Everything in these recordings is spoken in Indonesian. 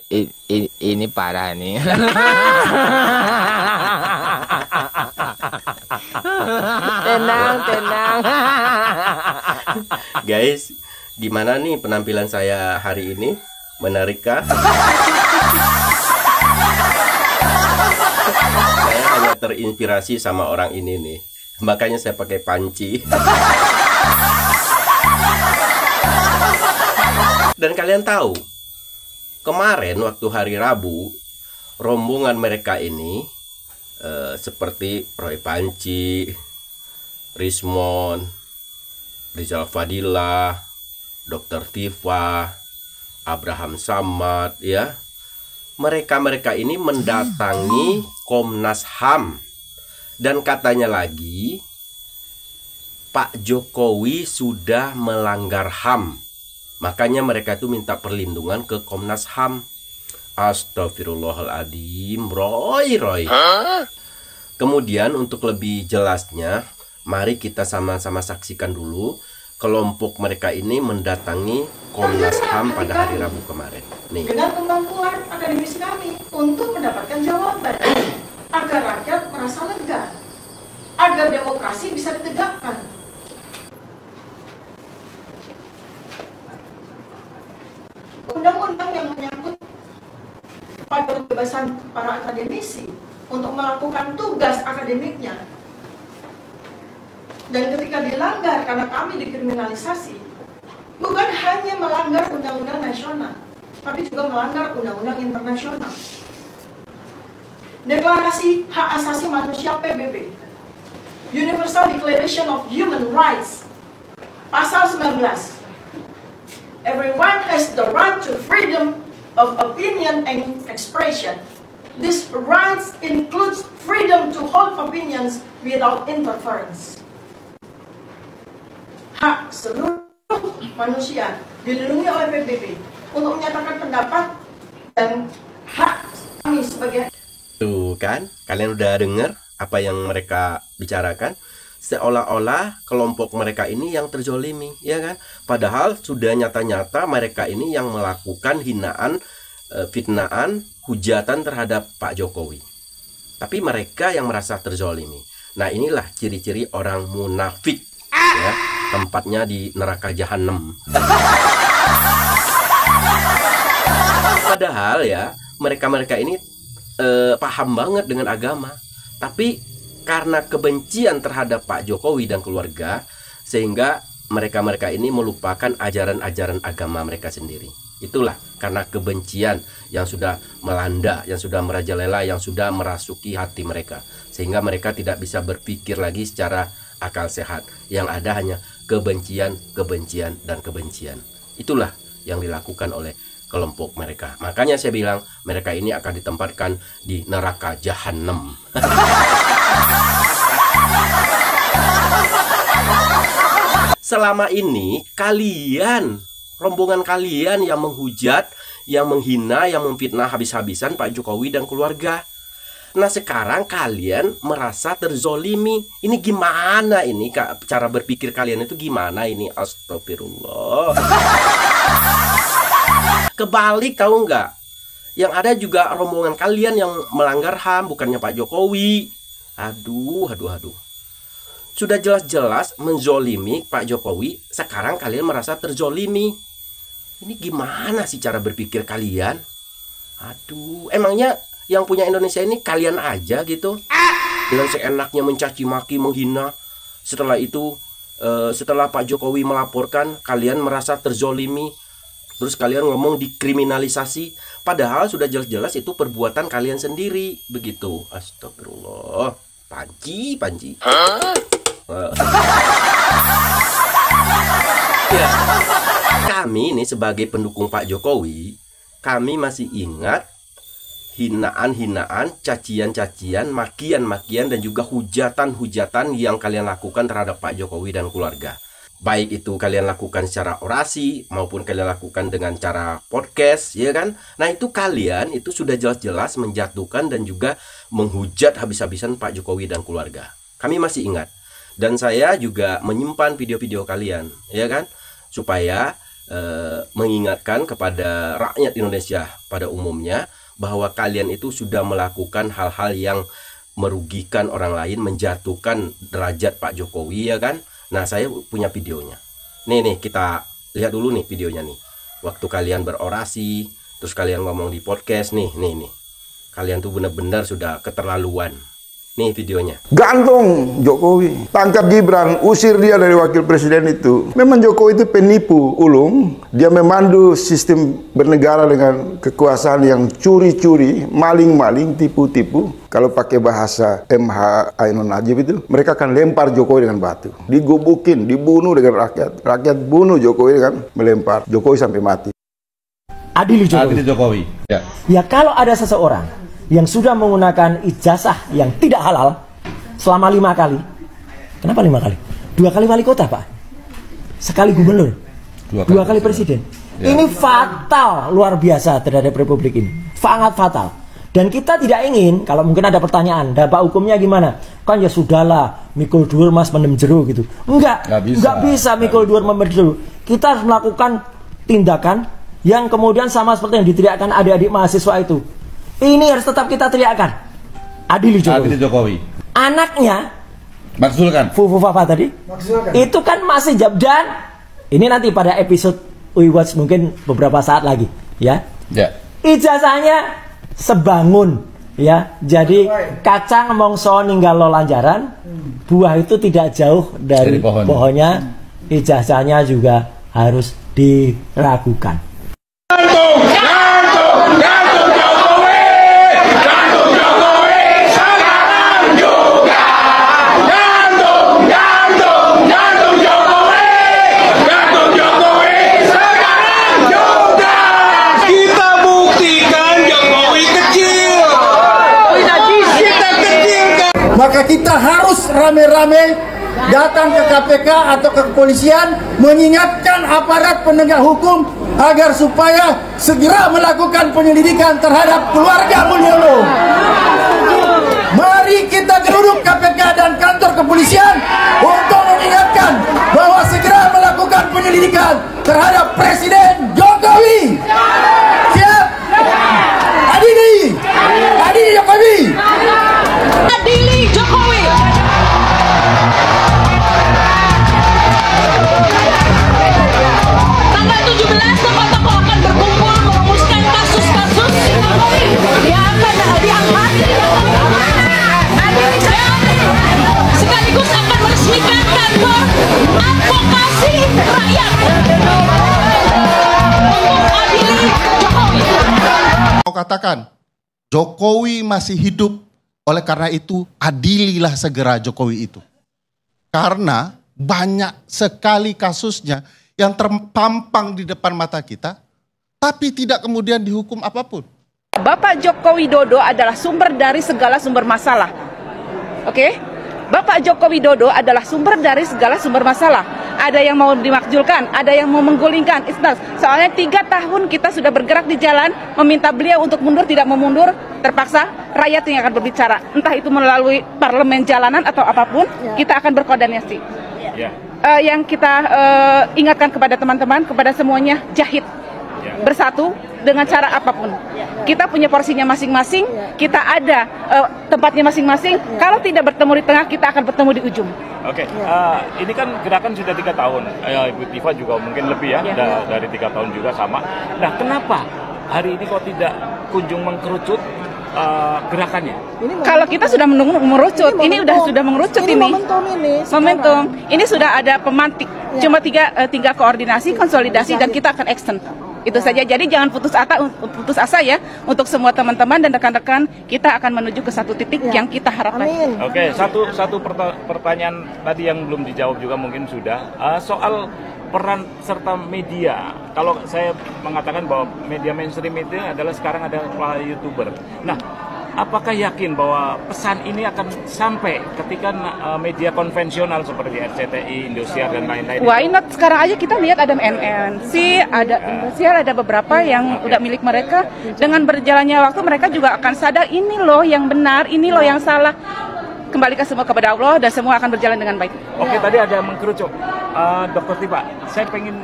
Ini parah nih. Tenang, tenang. Guys, gimana nih penampilan saya hari ini? Menarikkah? Saya hanya terinspirasi sama orang ini nih. Makanya saya pakai panci. Dan kalian tahu, kemarin waktu hari Rabu, rombongan mereka ini seperti Roy Panci, Rismon, Rizal Fadila, Dr. Tifa, Abraham Samad, ya. Mereka ini mendatangi Komnas HAM. Dan katanya lagi, Pak Jokowi sudah melanggar HAM. Makanya mereka itu minta perlindungan ke Komnas HAM. Astagfirullahaladzim, Roy. Kemudian untuk lebih jelasnya, mari kita sama-sama saksikan dulu kelompok mereka ini mendatangi Komnas HAM pada hari Rabu kemarin. Nih. Dengan kemampuan akademisi kami untuk mendapatkan jawaban, agar rakyat merasa lega, agar demokrasi bisa ditegakkan. Undang-undang yang menyangkut pada kebebasan para akademisi untuk melakukan tugas akademiknya, dan ketika dilanggar karena kami dikriminalisasi, bukan hanya melanggar undang-undang nasional, tapi juga melanggar undang-undang internasional. Deklarasi Hak Asasi Manusia PBB, Universal Declaration of Human Rights, pasal 19. Everyone has the right to freedom of opinion and expression. This right includes freedom to hold opinions without interference. Hak seluruh manusia dilindungi oleh PBB untuk menyatakan pendapat, dan hak kami sebagai... Tuh kan, kalian udah dengar apa yang mereka bicarakan? Seolah-olah kelompok mereka ini yang terzolimi, ya kan? Padahal sudah nyata-nyata mereka ini yang melakukan hinaan, fitnaan, hujatan terhadap Pak Jokowi. Tapi mereka yang merasa terzolimi. Nah, inilah ciri-ciri orang munafik, ya. Tempatnya di neraka jahanam. Padahal ya, mereka ini paham banget dengan agama, tapi karena kebencian terhadap Pak Jokowi dan keluarga, sehingga mereka ini melupakan ajaran-ajaran agama mereka sendiri. Itulah karena kebencian yang sudah melanda, yang sudah merajalela, yang sudah merasuki hati mereka, sehingga mereka tidak bisa berpikir lagi secara akal sehat. Yang ada hanya kebencian, dan kebencian. Itulah yang dilakukan oleh kelompok mereka. Makanya saya bilang mereka ini akan ditempatkan di neraka jahanam. Selama ini kalian, rombongan kalian yang menghujat, yang menghina, yang memfitnah habis-habisan Pak Jokowi dan keluarga. Nah, sekarang kalian merasa terzolimi. Ini gimana ini, Kak? Cara berpikir kalian itu gimana ini? Astagfirullah. Kebalik, tahu nggak? Yang ada juga rombongan kalian yang melanggar HAM, bukannya Pak Jokowi. Aduh. Sudah jelas-jelas menzolimi Pak Jokowi, sekarang kalian merasa terzolimi. Ini gimana sih cara berpikir kalian? Aduh, emangnya yang punya Indonesia ini kalian aja gitu? Dengan seenaknya mencaci maki, menghina. Setelah itu, setelah Pak Jokowi melaporkan, kalian merasa terzolimi. Terus kalian ngomong dikriminalisasi. Padahal sudah jelas-jelas itu perbuatan kalian sendiri. Begitu. Astagfirullah. Panci. Ya, kami ini sebagai pendukung Pak Jokowi, kami masih ingat hinaan-hinaan, cacian-cacian, makian-makian, dan juga hujatan-hujatan yang kalian lakukan terhadap Pak Jokowi dan keluarga. Baik itu kalian lakukan secara orasi maupun kalian lakukan dengan cara podcast, ya kan? Nah, itu kalian itu sudah jelas-jelas menjatuhkan dan juga menghujat habis-habisan Pak Jokowi dan keluarga. Kami masih ingat. Dan saya juga menyimpan video-video kalian, ya kan? Supaya mengingatkan kepada rakyat Indonesia pada umumnya bahwa kalian itu sudah melakukan hal-hal yang merugikan orang lain, menjatuhkan derajat Pak Jokowi, ya kan? Nah, saya punya videonya. Nih kita lihat dulu nih videonya nih. Waktu kalian berorasi, terus kalian ngomong di podcast nih. Kalian tuh benar-benar sudah keterlaluan. Nih videonya. Gantung Jokowi, tangkap Gibran, usir dia dari wakil presiden itu. Memang Jokowi itu penipu ulung. Dia memandu sistem bernegara dengan kekuasaan yang curi-curi, maling-maling, tipu-tipu. Kalau pakai bahasa MH Ainun Najib itu, mereka akan lempar Jokowi dengan batu. Digobukin, dibunuh dengan rakyat. Rakyat bunuh Jokowi dengan melempar Jokowi sampai mati. Adili Jokowi. Adili Jokowi. Ya. Ya, kalau ada seseorang yang sudah menggunakan ijazah yang tidak halal selama 5 kali. Kenapa 5 kali? 2 kali wali kota, Pak. Sekali gubernur. 2 kali presiden. Ya. Ini fatal, luar biasa terhadap republik ini. Sangat fatal. Dan kita tidak ingin, kalau mungkin ada pertanyaan, dampak hukumnya gimana? Kan ya sudahlah, mikul dur mas mendem jeru gitu. Enggak bisa mikul dur mendem jeru. Kita harus melakukan tindakan yang kemudian sama seperti yang diteriakkan adik-adik mahasiswa itu. Ini harus tetap kita teriakkan. Adili Jokowi. Adili Jokowi. Anaknya Maksulkan. Fufu Fafa tadi. Itu kan masih dan ini nanti pada episode We Watch mungkin beberapa saat lagi, ya. Ya. Ijazahnya sebangun, ya. Jadi kacang mongso ninggal lo lanjaran, buah itu tidak jauh dari pohonnya. Ijazahnya juga harus diragukan. Maka kita harus rame-rame datang ke KPK atau ke kepolisian mengingatkan aparat penegak hukum agar supaya segera melakukan penyelidikan terhadap keluarga Mulyono. Mari kita geruduk KPK dan kantor kepolisian untuk mengingatkan bahwa segera melakukan penyelidikan terhadap Presiden Jokowi. Siap? Adili Jokowi. Adili Jokowi. Tanggal 17 tokoh-tokoh akan berkumpul merumuskan kasus-kasus Jokowi yang akan diangkat. Sekaligus akan meresmikan kantor advokasi rakyat untuk adili Jokowi. Kau katakan Jokowi masih hidup. Oleh karena itu, adililah segera Jokowi itu. Karena banyak sekali kasusnya yang terpampang di depan mata kita, tapi tidak kemudian dihukum apapun. Bapak Joko Widodo adalah sumber dari segala sumber masalah. Oke? Bapak Joko Widodo adalah sumber dari segala sumber masalah. Ada yang mau dimakjulkan, ada yang mau menggulingkan. Soalnya 3 tahun kita sudah bergerak di jalan, meminta beliau untuk mundur, tidak mau mundur, terpaksa rakyat yang akan berbicara. Entah itu melalui parlemen jalanan atau apapun, kita akan berkoordinasi. Yang kita ingatkan kepada teman-teman, kepada semuanya, jahit. Bersatu dengan cara apapun. Kita punya porsinya masing-masing, kita ada tempatnya masing-masing. Kalau tidak bertemu di tengah, kita akan bertemu di ujung. Oke, ini kan gerakan sudah 3 tahun. Ibu Tifa juga mungkin lebih ya, dari 3 tahun juga sama. Nah, kenapa hari ini kok tidak kunjung mengkerucut gerakannya? Kalau kita sudah mengerucut, ini sudah mengerucut ini. Momentum. Ini sudah ada pemantik. Cuma tinggal koordinasi, konsolidasi, dan kita akan extend. Itu saja. Jadi jangan putus asa ya untuk semua teman-teman dan rekan-rekan. Kita akan menuju ke satu titik yang kita harapkan. Oke, satu pertanyaan tadi yang belum dijawab juga mungkin sudah soal peran serta media. Kalau saya mengatakan bahwa media mainstream itu adalah sekarang ada para YouTuber. Nah, apakah yakin bahwa pesan ini akan sampai ketika media konvensional seperti RCTI, Indosiar dan lain-lain? Why not? Sekarang aja kita lihat ada MNC, ada Indosiar, ada beberapa yang udah milik mereka. Dengan berjalannya waktu mereka juga akan sadar ini loh yang benar, ini loh yang salah. kembalikan semua kepada Allah dan semua akan berjalan dengan baik. Oke, tadi ada mengkerucut. Dokter Tipa, saya pengen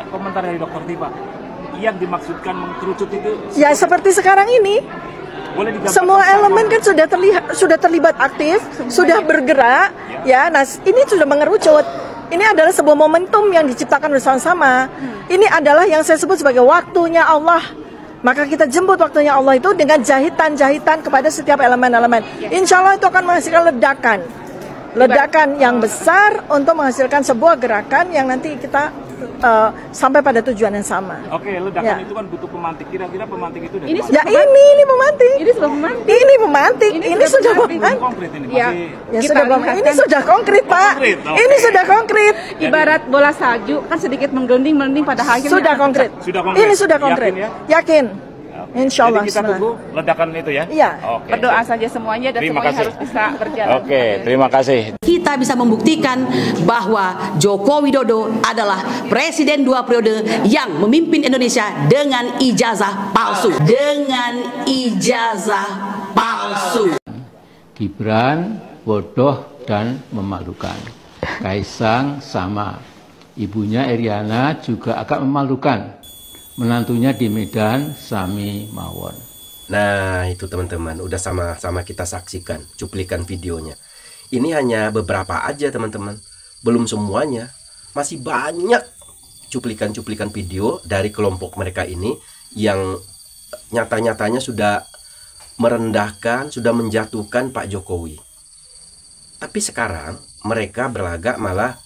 komentar dari Dokter Tipa. Yang dimaksudkan mengkerucut itu? Ya seperti sekarang ini. Semua elemen kan sudah terlibat aktif, sudah bergerak, ya. Nah, ini sudah mengerucut. Ini adalah sebuah momentum yang diciptakan bersama-sama. Ini adalah yang saya sebut sebagai waktunya Allah. Maka kita jemput waktunya Allah itu dengan jahitan-jahitan kepada setiap elemen-elemen. Insya Allah itu akan menghasilkan ledakan yang besar untuk menghasilkan sebuah gerakan yang nanti kita sampai pada tujuan yang sama. Oke, ledakan itu kan butuh pemantik. Kira-kira pemantik itu ini pemantik. Ini sudah pemantik. Ini pemantik. Ini sudah pemantik. Ini sudah konkret, Pak. Ini sudah konkret. Ibarat bola salju kan sedikit menggelinding pada akhirnya. Sudah konkret. Ini sudah konkret. Yakin. Insya Allah. Jadi kita tunggu ledakan itu ya? Iya. Berdoa saja semuanya dan semuanya harus bisa berjalan. Oke, terima kasih. Kita bisa membuktikan bahwa Joko Widodo adalah presiden 2 periode yang memimpin Indonesia dengan ijazah palsu. Gibran bodoh dan memalukan. Kaisang sama. Ibunya Iriana juga agak memalukan. Menantunya di Medan, Sami Mawon. Nah, itu teman-teman, udah sama-sama kita saksikan cuplikan videonya. Ini hanya beberapa aja teman-teman, belum semuanya. Masih banyak cuplikan-cuplikan video dari kelompok mereka ini yang nyata-nyatanya sudah merendahkan, sudah menjatuhkan Pak Jokowi. Tapi sekarang mereka berlagak malah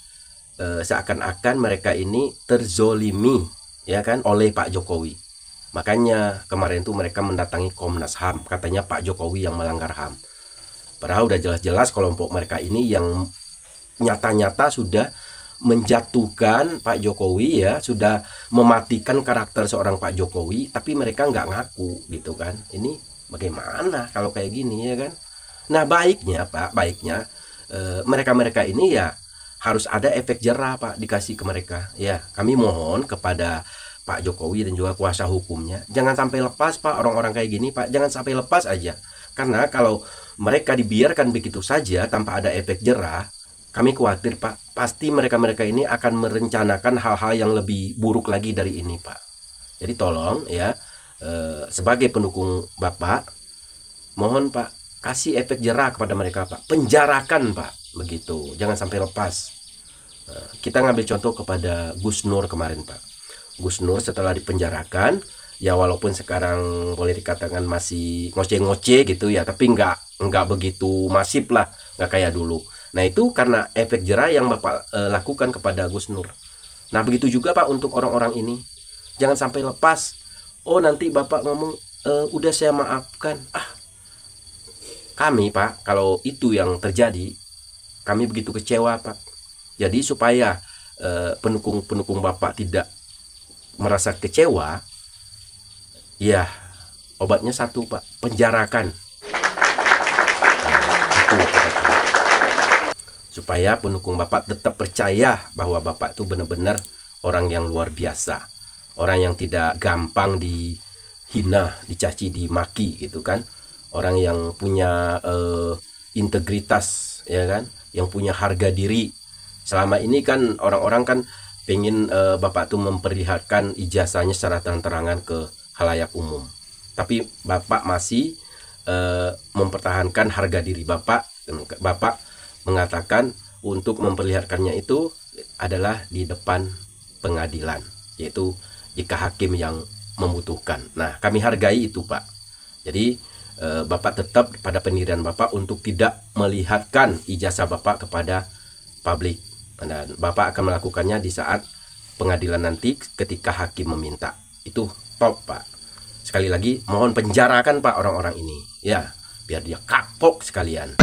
seakan-akan mereka ini terzolimi, ya kan, oleh Pak Jokowi. Makanya kemarin tuh mereka mendatangi Komnas HAM, katanya Pak Jokowi yang melanggar HAM. Padahal udah jelas-jelas kelompok mereka ini yang nyata-nyata sudah menjatuhkan Pak Jokowi, ya, sudah mematikan karakter seorang Pak Jokowi, tapi mereka nggak ngaku gitu kan. Ini bagaimana kalau kayak gini, ya kan? Nah, baiknya Pak, mereka-mereka ini ya harus ada efek jerah Pak dikasih ke mereka. Ya, kami mohon kepada Pak Jokowi dan juga kuasa hukumnya, jangan sampai lepas Pak orang-orang kayak gini Pak, jangan sampai lepas aja. Karena kalau mereka dibiarkan begitu saja tanpa ada efek jerah, kami khawatir Pak, pasti mereka-mereka ini akan merencanakan hal-hal yang lebih buruk lagi dari ini Pak. Jadi tolong ya, sebagai pendukung Bapak, mohon Pak, kasih efek jerah kepada mereka Pak, penjarakan Pak. Begitu, jangan sampai lepas. Kita ngambil contoh kepada Gus Nur kemarin Pak. Gus Nur setelah dipenjarakan, ya walaupun sekarang boleh dikatakan masih ngoceh-ngoceh gitu ya, tapi nggak begitu masif lah, nggak kayak dulu. Nah itu karena efek jerah yang Bapak lakukan kepada Gus Nur. Nah begitu juga Pak untuk orang-orang ini, jangan sampai lepas. Oh nanti Bapak ngomong udah saya maafkan. Kami Pak, kalau itu yang terjadi, kami begitu kecewa Pak. Jadi supaya pendukung-pendukung Bapak tidak merasa kecewa, ya obatnya satu Pak, penjarakan. Supaya pendukung Bapak tetap percaya bahwa Bapak itu benar-benar orang yang luar biasa. Orang yang tidak gampang dihina, dicaci, dimaki gitu kan. Orang yang punya integritas, ya kan, yang punya harga diri. Selama ini kan orang-orang kan pengen Bapak tuh memperlihatkan ijazahnya secara terang-terangan ke khalayak umum. Tapi Bapak masih mempertahankan harga diri Bapak. Bapak mengatakan untuk memperlihatkannya itu adalah di depan pengadilan, yaitu jika hakim yang membutuhkan. Nah, kami hargai itu Pak. Jadi Bapak tetap pada pendirian Bapak untuk tidak melihatkan ijazah Bapak kepada publik, dan Bapak akan melakukannya di saat pengadilan nanti ketika hakim meminta. Itu top Pak. Sekali lagi mohon penjarakan Pak orang-orang ini, ya, biar dia kapok sekalian.